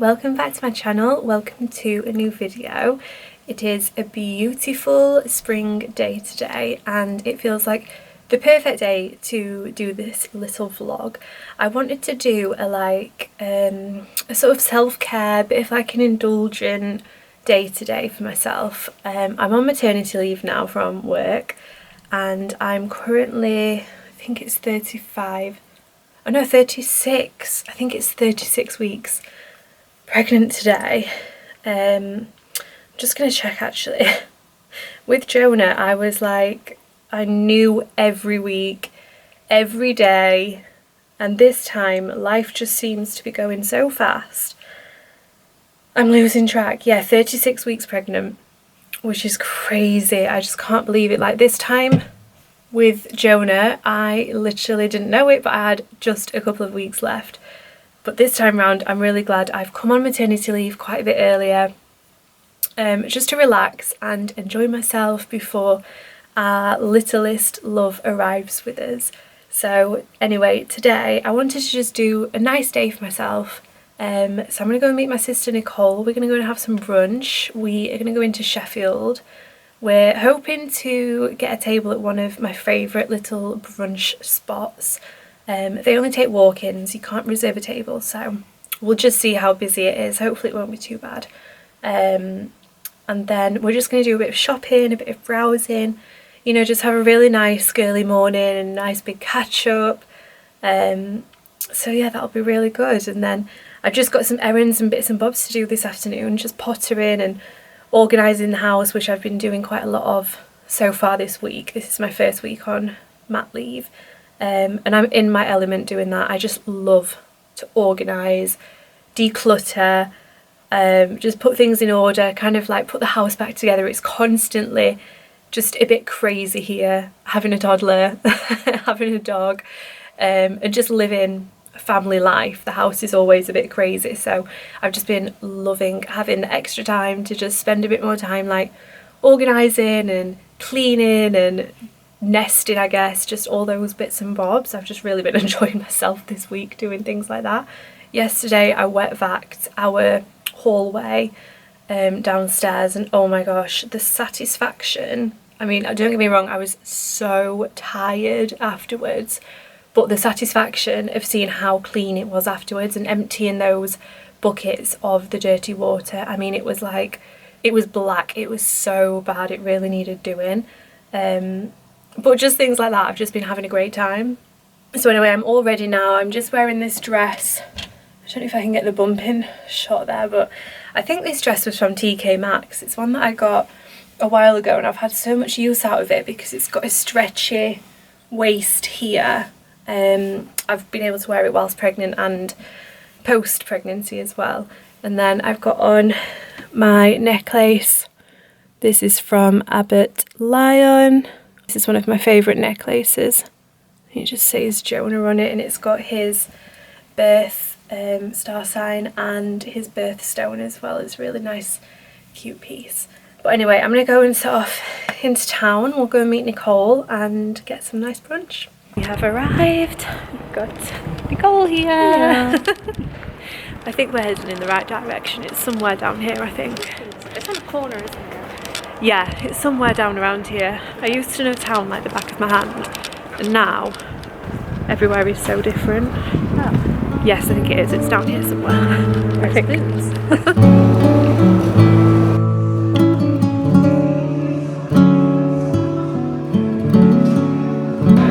welcome back to my channel. Welcome to a new video. It is a beautiful spring day today and it feels like the perfect day to do this little vlog. I wanted to do a sort of self-care, bit of like an indulgent day today for myself. I'm on maternity leave now from work and I'm currently, I think it's 36, I think it's 36 weeks pregnant today. I'm just gonna check actually. With Jonah, I was like, I knew every week, every day, and this time life just seems to be going so fast. I'm losing track. Yeah, 36 weeks pregnant, which is crazy. I just can't believe it. Like this time with Jonah, I literally didn't know it, but I had just a couple of weeks left. But this time round, I'm really glad I've come on maternity leave quite a bit earlier, just to relax and enjoy myself before our littlest love arrives with us. So anyway, today I wanted to just do a nice day for myself. So I'm going to go and meet my sister Nicole. We're going to go and have some brunch. We are going to go into Sheffield. We're hoping to get a table at one of my favourite little brunch spots. They only take walk-ins, you can't reserve a table, so we'll just see how busy it is. Hopefully it won't be too bad. And then we're just going to do a bit of shopping, a bit of browsing, you know, just have a really nice girly morning and a nice big catch up. So yeah, that'll be really good. And then I've just got some errands and bits and bobs to do this afternoon, just pottering and organising the house, which I've been doing quite a lot of so far this week. This is my first week on mat leave, and I'm in my element doing that. I just love to organise, declutter, just put things in order, kind of like put the house back together. It's constantly just a bit crazy here, having a toddler, having a dog, and just living family life. The house is always a bit crazy, so I've just been loving having the extra time to just spend a bit more time like organising and cleaning and nesting, I guess, just all those bits and bobs. I've just really been enjoying myself this week doing things like that. Yesterday I wet vaxed our hallway downstairs, and oh my gosh, the satisfaction. I mean, don't get me wrong, I was so tired afterwards, but the satisfaction of seeing how clean it was afterwards and emptying those buckets of the dirty water. I mean, it was like, it was black, it was so bad, it really needed doing. But just things like that, I've just been having a great time. So anyway, I'm all ready now. I'm just wearing this dress. I don't know if I can get the bumping shot there, but I think this dress was from TK Maxx. It's one that I got a while ago and I've had so much use out of it because it's got a stretchy waist here. I've been able to wear it whilst pregnant and post-pregnancy as well. And then I've got on my necklace. This is from Abbott Lion. This is one of my favourite necklaces. It just says Jonah on it and it's got his birth star sign and his birthstone as well. It's a really nice, cute piece. But anyway, I'm going to go and set off into town. We'll go and meet Nicole and get some nice brunch. We have arrived. We've got Nicole here. Yeah. I think we're heading in the right direction. It's somewhere down here, I think. It's on a corner, isn't it? Yeah, it's somewhere down around here. I used to know town like the back of my hand, and now everywhere is so different. Oh. Yes, I think it is. It's down here somewhere. I think.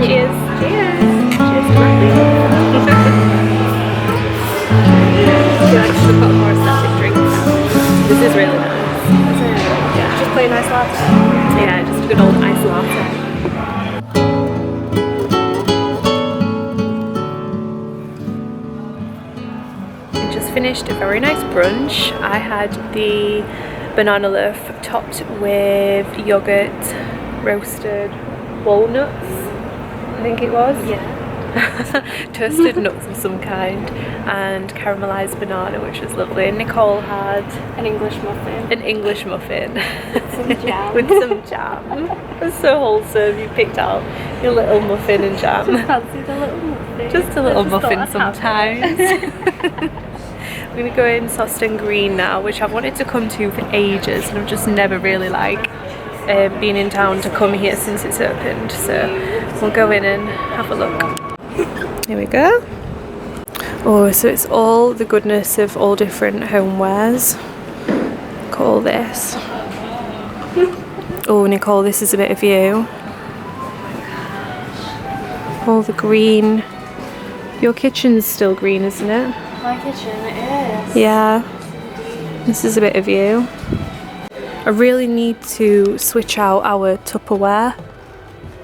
Cheers. Cheers. Cheers to my I feel like I should have got more aesthetic drinks. This is really nice. Yeah. Just play a nice latte. Yeah, just a good old ice latte. I just finished a very nice brunch. I had the banana loaf topped with yoghurt, roasted walnuts, I think it was. Yeah. Toasted nuts of some kind and caramelised banana, which was lovely. And Nicole had an English muffin. An English muffin with some jam. With some jam. It was so wholesome. You picked out your little muffin and jam. Just fancied a little muffin. Just a little muffin sometimes. We're gonna go in Soston Green now, which I've wanted to come to for ages, and I've just never really been in town to come here since it's opened. So we'll go in and have a look. Here we go. Oh, so it's all the goodness of all different homewares. Look at all this. Oh, Nicole, this is a bit of you. All the green. Your kitchen's still green, isn't it? My kitchen is. Yeah. This is a bit of you. I really need to switch out our Tupperware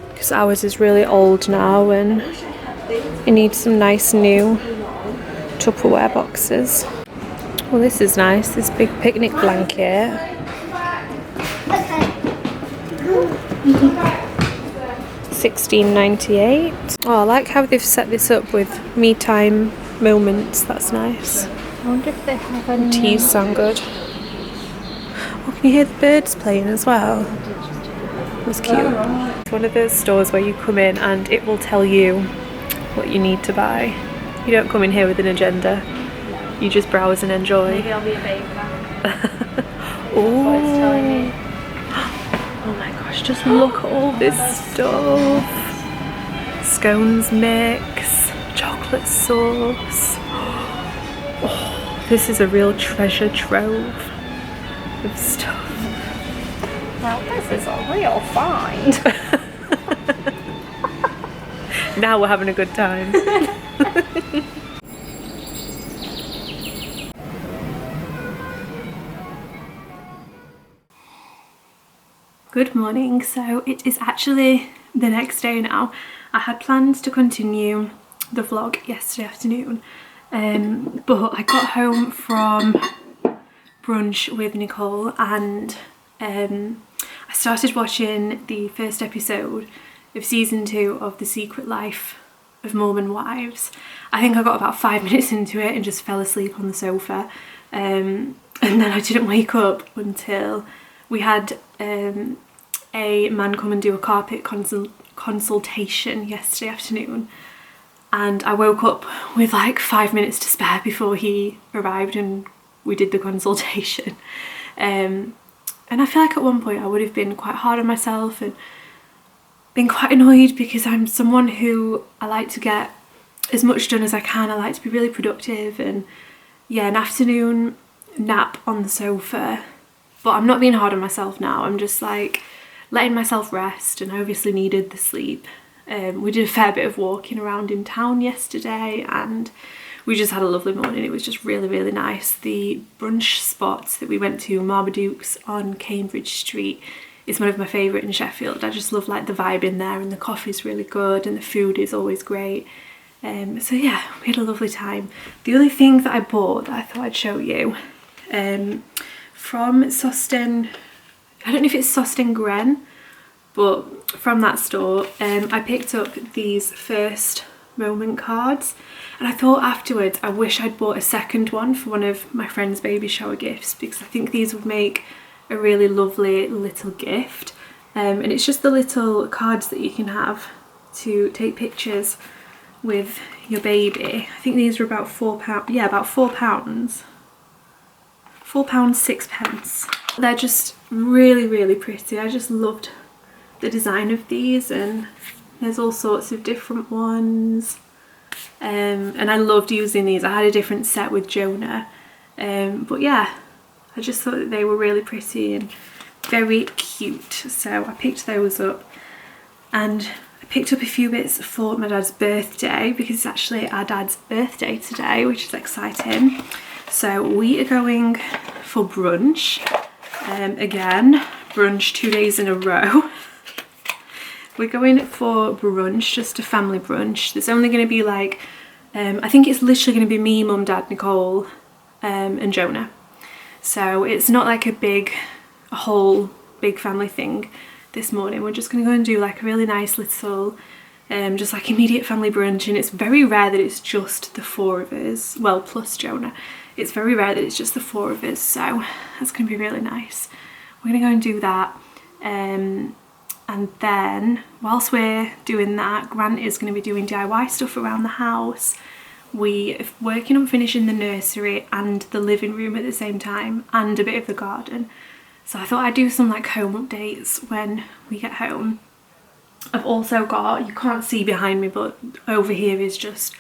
because ours is really old now and it needs some nice new Tupperware boxes. Well, this is nice, this big picnic blanket. $16.98. Oh, I like how they've set this up with me time moments. That's nice. I wonder if they have any. Teas sound good. Oh, can you hear the birds playing as well? That's cute. It's one of those stores where you come in and it will tell you what you need to buy. You don't come in here with an agenda. You just browse and enjoy. Maybe I'll be a baby now. Oh. Oh my gosh, just look at all this stuff. Scones mix, chocolate sauce. Oh, this is a real treasure trove of stuff. Now this is a real find. Now we're having a good time. Good morning. So it is actually the next day now. I had plans to continue the vlog yesterday afternoon, but I got home from brunch with Nicole and I started watching the first episode of season 2 of The Secret Life of Mormon Wives. I think I got about 5 minutes into it and just fell asleep on the sofa, and then I didn't wake up until we had a man come and do a carpet consultation yesterday afternoon, and I woke up with like 5 minutes to spare before he arrived and we did the consultation. And I feel like at one point I would have been quite hard on myself and been quite annoyed because I'm someone who I like to get as much done as I can. I like to be really productive, and yeah, an afternoon nap on the sofa. But I'm not being hard on myself now. I'm just like letting myself rest, and I obviously needed the sleep. We did a fair bit of walking around in town yesterday and we just had a lovely morning. It was just really, really nice. The brunch spot that we went to, Marmaduke's on Cambridge Street, is one of my favourite in Sheffield. I just love like the vibe in there, and the coffee's really good and the food is always great. So yeah, we had a lovely time. The only thing that I bought that I thought I'd show you, from Soston, I don't know if it's Soston Gren, but from that store, I picked up these first moment cards, and I thought afterwards I wish I'd bought a second one for one of my friend's baby shower gifts, because I think these would make a really lovely little gift. And it's just the little cards that you can have to take pictures with your baby. I think these are about £4. Yeah, about £4. £4.06. They're just really, really pretty. I just loved the design of these, and there's all sorts of different ones. And I loved using these. I had a different set with Jonah. But yeah, I just thought that they were really pretty and very cute. So I picked those up, and I picked up a few bits for my dad's birthday, because it's actually our dad's birthday today, which is exciting. So we are going for brunch. Again, brunch 2 days in a row. We're going for brunch, just a family brunch. There's only going to be like, I think it's literally going to be me, mum, dad, Nicole, and Jonah. So it's not like a whole big family thing this morning. We're just going to go and do like a really nice little, just like immediate family brunch. And it's very rare that it's just the 4 of us, well, plus Jonah. It's very rare that it's just the 4 of us, so that's going to be really nice. We're going to go and do that. And then whilst we're doing that, Grant is going to be doing DIY stuff around the house. we're working on finishing the nursery and the living room at the same time, and a bit of the garden. So I thought I'd do some like home updates when we get home. I've also got, you can't see behind me, but over here is just,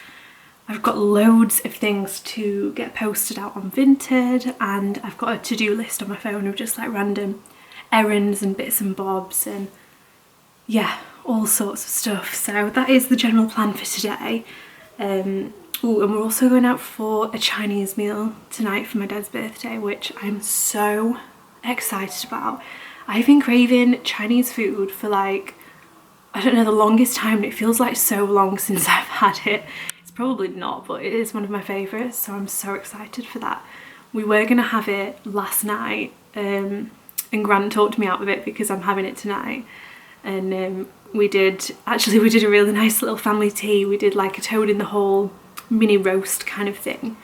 I've got loads of things to get posted out on Vinted, and I've got a to-do list on my phone of just like random errands and bits and bobs, and yeah, all sorts of stuff. So that is the general plan for today. Ooh, and we're also going out for a Chinese meal tonight for my dad's birthday, which I'm so excited about. I've been craving Chinese food for like, I don't know, the longest time, and it feels like so long since I've had it. It's probably not, but it is one of my favourites, so I'm so excited for that. We were going to have it last night, and Grant talked me out of it because I'm having it tonight. And we did a really nice little family tea. We did like a toad in the hole mini roast kind of thing,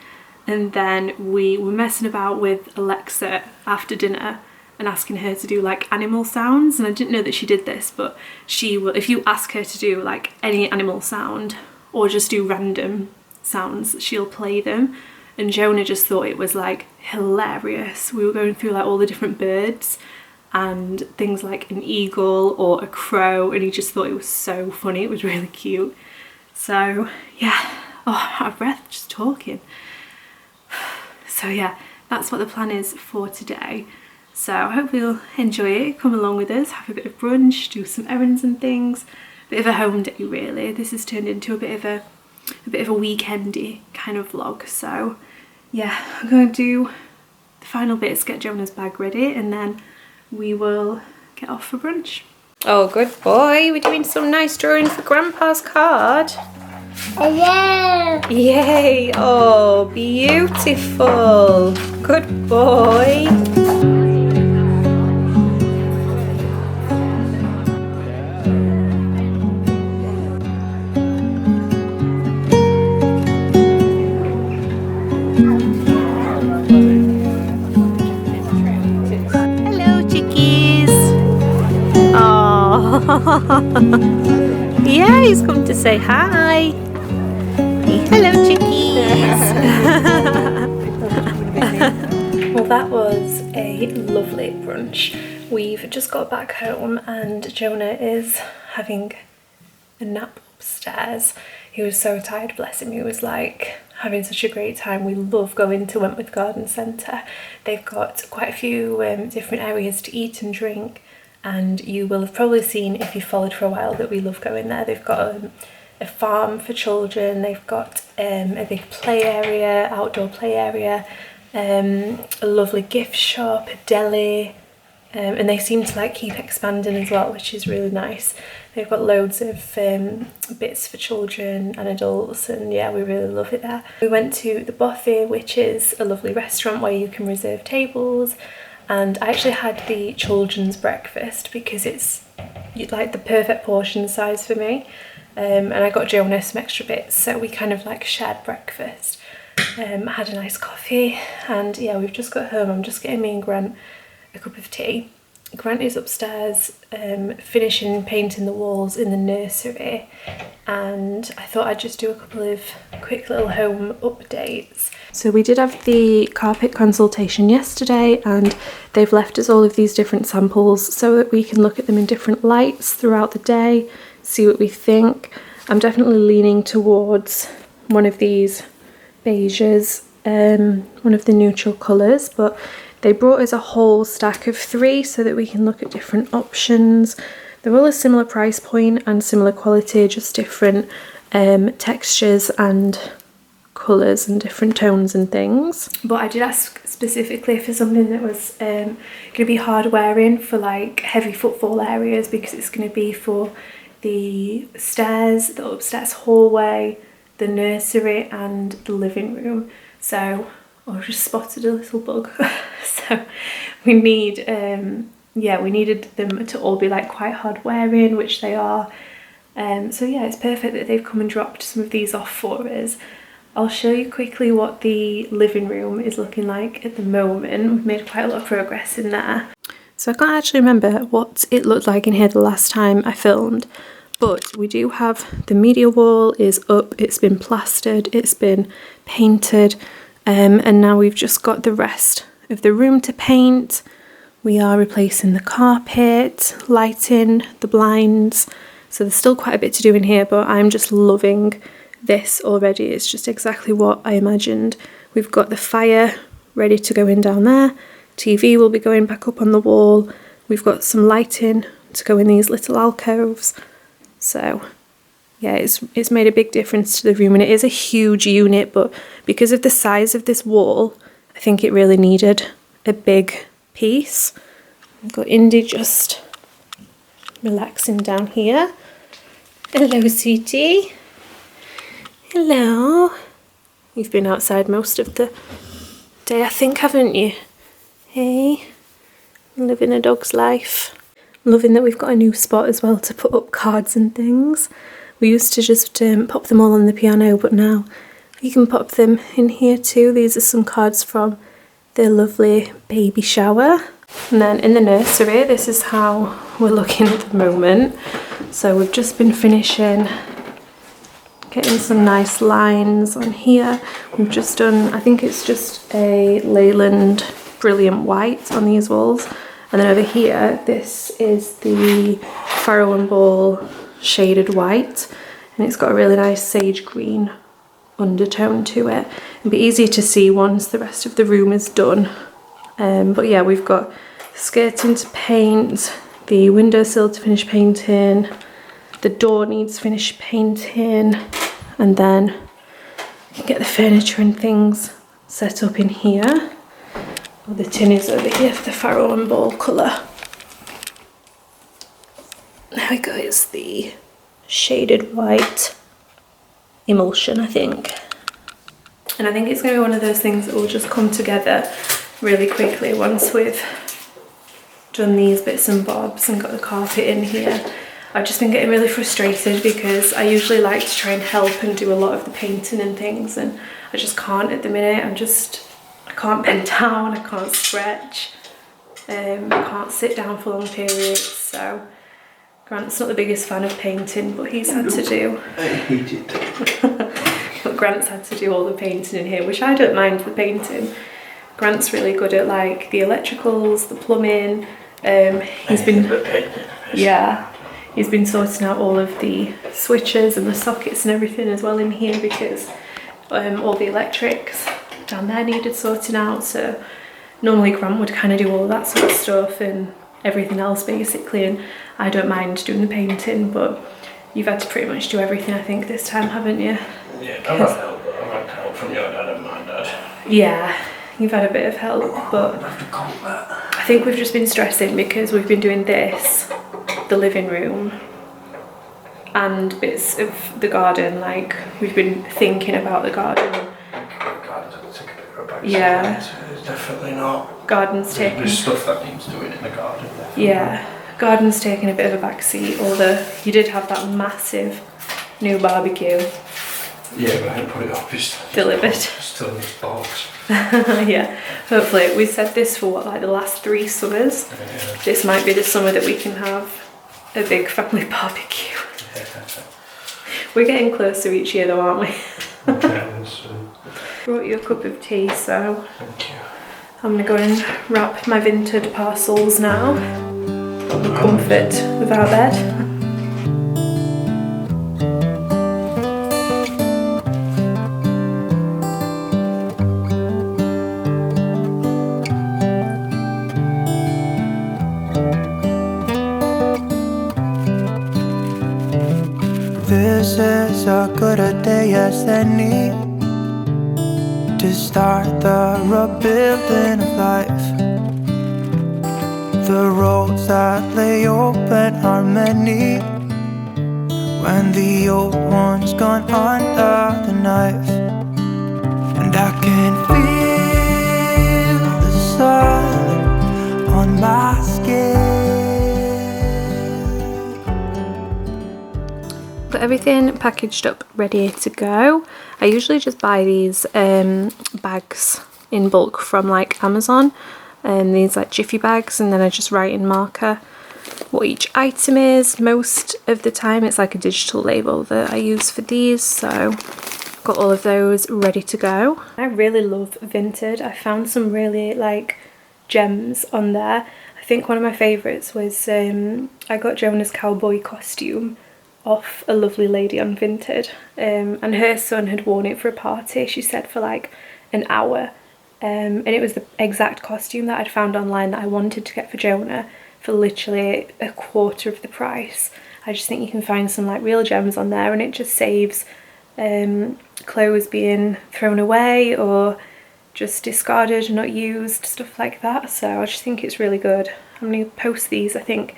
and then we were messing about with Alexa after dinner and asking her to do like animal sounds. And I didn't know that she did this, but she will, if you ask her to do like any animal sound or just do random sounds, she'll play them. And Jonah just thought it was like hilarious. We were going through like all the different birds and things like an eagle or a crow, and he just thought it was so funny. It was really cute. So yeah, oh, I'm out of breath just talking. So yeah, that's what the plan is for today. So I hope you'll enjoy it. Come along with us, have a bit of brunch, do some errands and things. Bit of a home day really. This has turned into a bit of a weekendy kind of vlog. So yeah, I'm going to do the final bits, get Jonah's bag ready, and then we will get off for brunch. Oh, good boy. We're doing some nice drawing for Grandpa's card. Yeah. Yay. Oh, beautiful. Good boy. Yeah, he's come to say hi. Hello, chickies. Well, that was a lovely brunch. We've just got back home and Jonah is having a nap upstairs. He was so tired, bless him. He was like having such a great time. We love going to Wentworth Garden Centre. They've got quite a few different areas to eat and drink. And you will have probably seen, if you've followed for a while, that we love going there. They've got a farm for children, they've got a big play area, outdoor play area, a lovely gift shop, a deli, and they seem to like keep expanding as well, which is really nice. They've got loads of bits for children and adults, and yeah, we really love it there. We went to the Buffet, which is a lovely restaurant where you can reserve tables. And I actually had the children's breakfast because it's like the perfect portion size for me. And I got Jonah some extra bits, so we kind of like shared breakfast. Had a nice coffee, and yeah, we've just got home. I'm just getting me and Grant a cup of tea. Grant is upstairs finishing painting the walls in the nursery, and I thought I'd just do a couple of quick little home updates. So we did have the carpet consultation yesterday, and they've left us all of these different samples so that we can look at them in different lights throughout the day, see what we think. I'm definitely leaning towards one of these beiges, one of the neutral colours, but they brought us a whole stack of 3 so that we can look at different options. They're all a similar price point and similar quality, just different textures and colours and different tones and things. But I did ask specifically for something that was going to be hard wearing for like heavy footfall areas, because it's going to be for the stairs, the upstairs hallway, the nursery and the living room. So I just spotted a little bug. So we need we needed them to all be like quite hard wearing, which they are. So yeah, it's perfect that they've come and dropped some of these off for us. I'll show you quickly what the living room is looking like at the moment. We've made quite a lot of progress in there. So I can't actually remember what it looked like in here the last time I filmed, But we do have the media wall is up, it's been plastered, it's been painted, and now we've just got the rest of the room to paint. We are replacing the carpet, lighting, the blinds, so there's still quite a bit to do in here, but I'm just loving this already. It's just exactly what I imagined. We've got the fire ready to go in down there, TV will be going back up on the wall, we've got some lighting to go in these little alcoves. So yeah, it's made a big difference to the room, and it is a huge unit, but because of the size of this wall, I think it really needed a big piece. I've got Indy just relaxing down here. Hello, sweetie. Hello. You've been outside most of the day, I think, haven't you? Hey, living a dog's life. Loving that we've got a new spot as well to put up cards and things. We used to just pop them all on the piano, but now you can pop them in here too. These are some cards from the lovely baby shower. And then in the nursery, this is how we're looking at the moment. So we've just been finishing getting some nice lines on here. We've just done, I think it's just a Leyland Brilliant White on these walls. And then over here, this is the Farrow and Ball shaded white, and it's got a really nice sage green undertone to it. It'll be easier to see once the rest of the room is done. But yeah, we've got the skirting to paint, the windowsill to finish painting, the door needs finished painting, and then get the furniture and things set up in here. The tin is over here for the Farrow and Ball colour. There we go, it's the shaded white emulsion, I think. And I think it's going to be one of those things that will just come together really quickly once we've done these bits and bobs and got the carpet in here. I've just been getting really frustrated because I usually like to try and help and do a lot of the painting and things, and I just can't at the minute. I can't bend down, I can't stretch, I can't sit down for long periods, so Grant's not the biggest fan of painting, but he's had to do. I hate it. But Grant's had to do all the painting in here, which I don't mind the painting. Grant's really good at like the electricals, the plumbing. He's been sorting out all of the switches and the sockets and everything as well in here, because all the electrics down there needed sorting out. So normally Grant would kind of do all that sort of stuff and everything else basically, and I don't mind doing the painting, but you've had to pretty much do everything I think this time, haven't you? Yeah, I've had help from your dad and my dad. Yeah, you've had a bit of help, but I think we've just been stressing because we've been doing this, the living room, and bits of the garden. Like, we've been thinking about the garden. Yeah, It's definitely not. Garden's taking. There's stuff that needs doing in the garden. Definitely. Yeah, garden's taking a bit of a backseat. Although you did have that massive new barbecue. Yeah, but I didn't put it up. It's delivered. Still in this box. Yeah, hopefully. We said this for what, like the last 3 summers. Yeah. This might be the summer that we can have a big family barbecue. Yeah. We're getting closer each year though, aren't we? Okay, Brought you a cup of tea, so thank you. I'm gonna go and wrap my vintage parcels now. Got the comfort of our bed. This is as good a day as any to start the rebuilding of life. The roads that lay open are many when the old one's gone under the knife. And I can feel the sun on my skin. Got everything packaged up, ready to go. I usually just buy these bags in bulk from like Amazon, and these like jiffy bags, and then I just write in marker what each item is. Most of the time it's like a digital label that I use for these, so I've got all of those ready to go. I really love Vinted. I found some really like gems on there. I think one of my favourites was I got Jonah's cowboy costume off a lovely lady on Vinted, and her son had worn it for a party, she said, for like an hour, and it was the exact costume that I'd found online that I wanted to get for Jonah for literally a quarter of the price. I just think you can find some like real gems on there, and it just saves clothes being thrown away or just discarded, not used, stuff like that. So I just think it's really good. I'm going to post these, I think,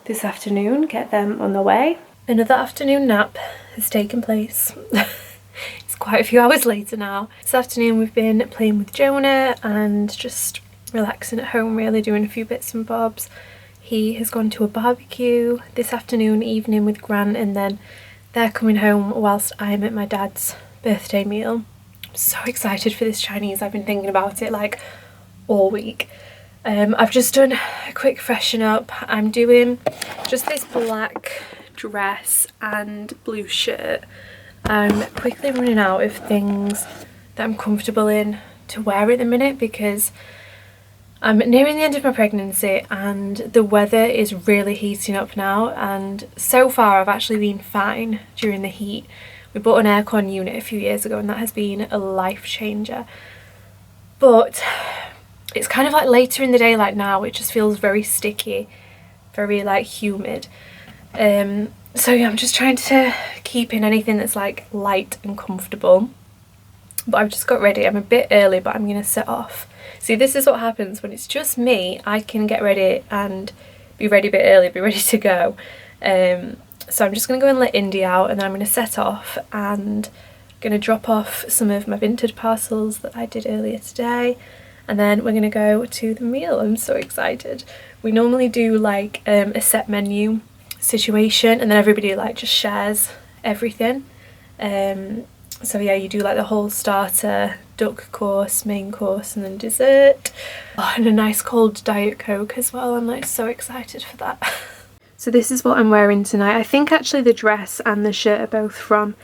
this afternoon, get them on the way. Another afternoon nap has taken place. It's quite a few hours later now. This afternoon we've been playing with Jonah and just relaxing at home, really doing a few bits and bobs. He has gone to a barbecue this afternoon, evening with Grant, and then they're coming home whilst I'm at my dad's birthday meal. I'm so excited for this Chinese. I've been thinking about it like all week. I've just done a quick freshen up. I'm doing just this black dress and blue shirt. I'm quickly running out of things that I'm comfortable in to wear at the minute because I'm nearing the end of my pregnancy and the weather is really heating up now, and so far I've actually been fine during the heat. We bought an aircon unit a few years ago and that has been a life changer, but it's kind of like later in the day, like now, it just feels very sticky, very like humid. So yeah, I'm just trying to keep in anything that's like light and comfortable. But I've just got ready. I'm a bit early, but I'm going to set off. See, this is what happens when it's just me. I can get ready and be ready a bit early, be ready to go. So I'm just going to go and let Indy out, and then I'm going to set off and going to drop off some of my Vinted parcels that I did earlier today. And then we're going to go to the meal. I'm so excited. We normally do like a set menu situation, and then everybody like just shares everything. So yeah, you do like the whole starter, duck course, main course, and then dessert. Oh, and a nice cold Diet Coke as well. I'm like so excited for that. So this is what I'm wearing tonight. I think actually the dress and the shirt are both from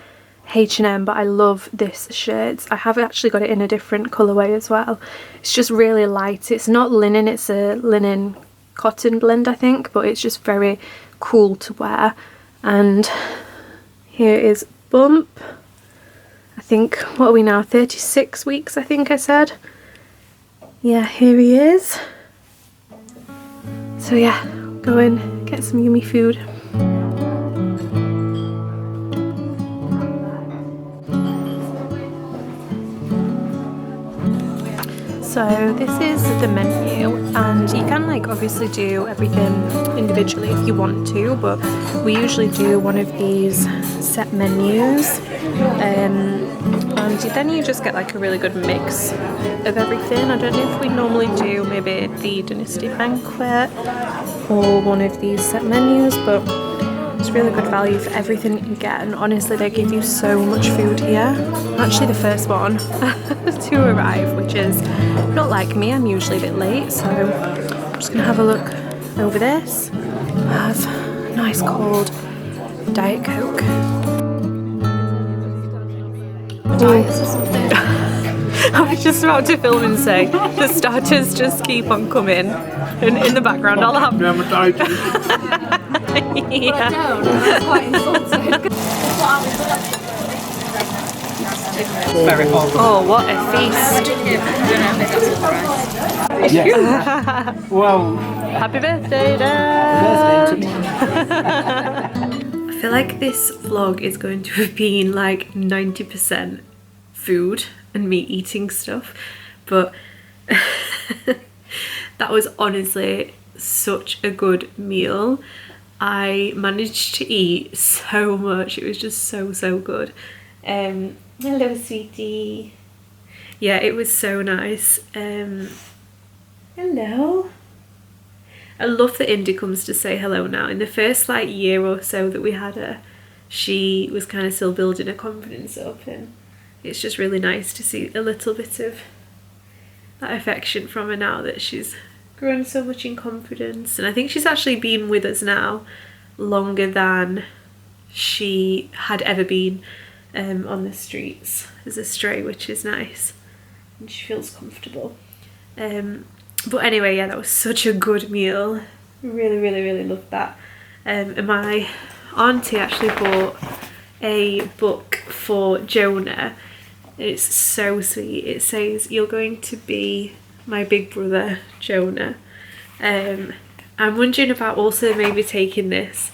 H&M, but I love this shirt. I have actually got it in a different colourway as well. It's just really light. It's not linen, it's a linen cotton blend, I think, but it's just very cool to wear. And here is Bump. I think, what are we now, 36 weeks I think I said. Yeah, here he is. So yeah, go and get some yummy food. So this is the menu, and you can like obviously do everything individually if you want to, but we usually do one of these set menus, and then you just get like a really good mix of everything. I don't know if we normally do maybe the Dynasty Banquet or one of these set menus, but it's really good value for everything you can get, and honestly they give you so much food here. I'm actually the first one to arrive, which is not like me, I'm usually a bit late, so I'm just gonna have a look over this. I have a nice cold Diet Coke. I was just about to film and say the starters just keep on coming, and in the background I'll have yeah. That's quite insulting. Very hot. Oh, what a feast. Yeah. Well, Happy birthday, Dad! birthday to me. I feel like this vlog is going to have been like 90% food and me eating stuff, but that was honestly such a good meal. I managed to eat so much. It was just so good. Hello, sweetie. Yeah, it was so nice. Hello. I love that Indy comes to say hello now. In the first like year or so that we had her, she was kind of still building her confidence up, and it's just really nice to see a little bit of that affection from her now that she's grown so much in confidence, and I think she's actually been with us now longer than she had ever been on the streets as a stray, which is nice, and she feels comfortable. But anyway, yeah, that was such a good meal. Really loved that. And my auntie actually bought a book for Jonah. It's so sweet. It says, "You're going to be my big brother, Jonah." I'm wondering about also maybe taking this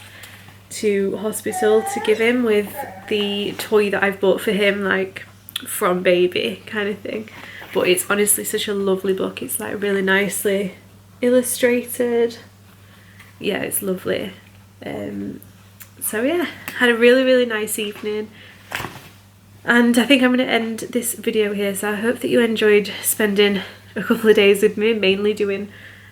to hospital to give him with the toy that I've bought for him, like from baby kind of thing. But it's honestly such a lovely book. It's like really nicely illustrated. Yeah, it's lovely. So yeah, had a really nice evening, and I think I'm going to end this video here. So I hope that you enjoyed spending a couple of days with me, mainly doing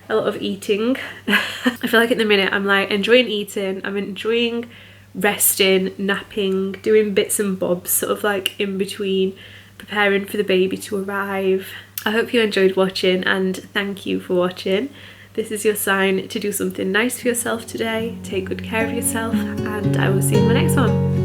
a lot of eating. I feel like at the minute I'm like enjoying eating, I'm enjoying resting, napping, doing bits and bobs, sort of like in between, preparing for the baby to arrive. I hope you enjoyed watching, and thank you for watching. This is your sign to do something nice for yourself today. Take good care of yourself, and I will see you in my next one.